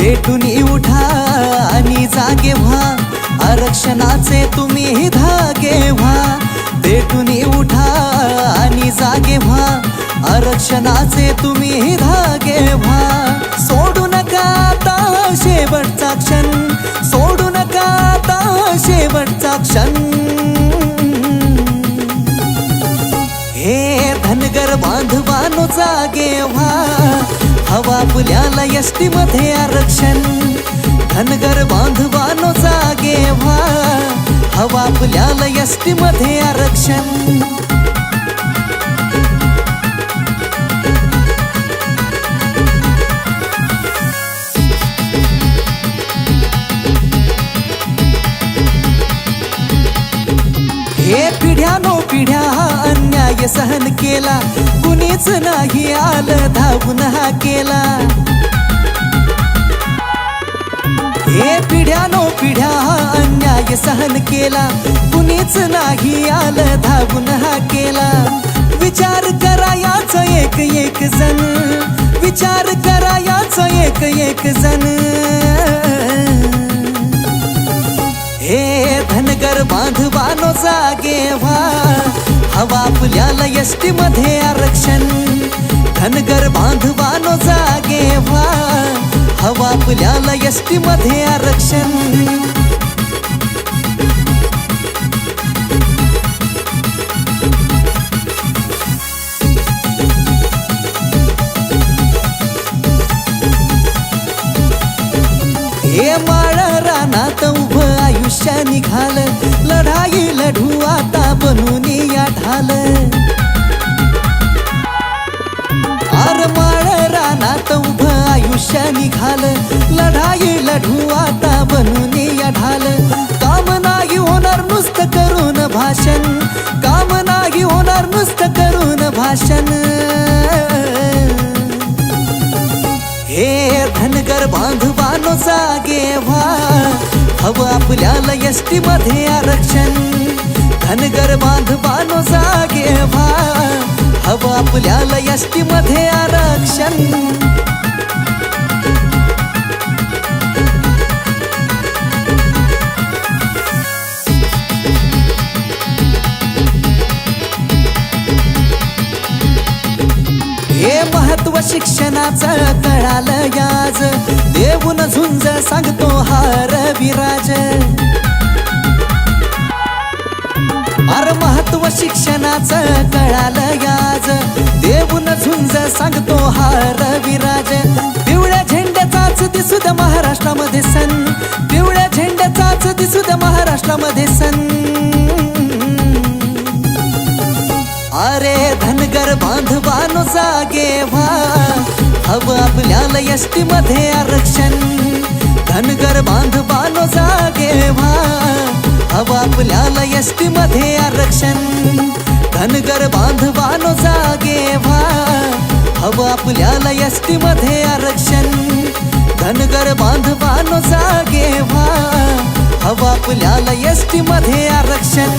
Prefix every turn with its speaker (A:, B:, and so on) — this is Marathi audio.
A: पेटून उठा आणि जागे व्हा, आरक्षणाचे तुम्ही धागे व्हा. पेटून उठा आणि जागे व्हा, आरक्षणाचे तुम्ही धागे व्हा. सोडू नका आता शेवटचा क्षण, सोडू नका आता शेवटचा क्षण. हे धनगर बांधवांनो जागे व्हा, हवा आपल्याला एसटी मध्ये आरक्षण. धनगर बांधवांनो जागे व्हा, हवा आपल्याला एसटी मध्ये आरक्षण. हे पिढ्यानो पिढ्या अन्याय सहन केला, कुणीच नाही आलं धावून हा केला. हे पिढ्यानो पिढ्या अन्याय सहन केला, कुणीच नाही आलं धावून हा केला. विचार करा याचा एक एक जण, विचार करा याचा एक एक जण. हे धनगर बांधवांनो जागे व्हा, हवा आपल्याला एसटी मध्ये आरक्षण. धनगर बांधवांनो जागे व्हा, हवा आपल्याला एसटी मध्ये आरक्षण. हे माळ रानात उभं आयुष्य निघाल, लढाई लढू आता बनून या ढाल. आर माळ रानात उभं आयुष्य निघाल, लढाई लढू आता बनून या ढाल. काम नाही होणार नुसतं करून भाषण, काम नाही होणार नुसतं करून भाषण. हे धनगर बांधवांनो जागे व्हा, हवं आपल्याला एसटी मध्ये आरक्षण. धनगर बांधवांनो जागे व्हा, हवं आपल्याला एसटी मध्ये आरक्षण. हे महत्व शिक्षणाचं कळालं याज, देऊन झुंज सांगतो हा रविराज. अरे महत्व शिक्षणाचं कळालं याज, देऊन झुंज सांगतो हा रविराज. पिवळ्या झेंड्याचाच दिसू द्या महाराष्ट्रामध्ये सण, पिवळ्या झेंड्याचाच दिसू द्या महाराष्ट्रामध्ये सण. अरे धनगर बांधवांनो जागे व्हा, हवं आपल्याला एसटी मध्ये आरक्षण. धनगर बांधवांनो जागे व्हा, हवं आपल्याला एसटी मध्ये आरक्षण. धनगर बांधवांनो जागे व्हा, हवं आपल्याला एसटी मध्ये आरक्षण. धनगर बांधवांनो जागे व्हा, हवं आपल्याला एसटी मध्ये आरक्षण.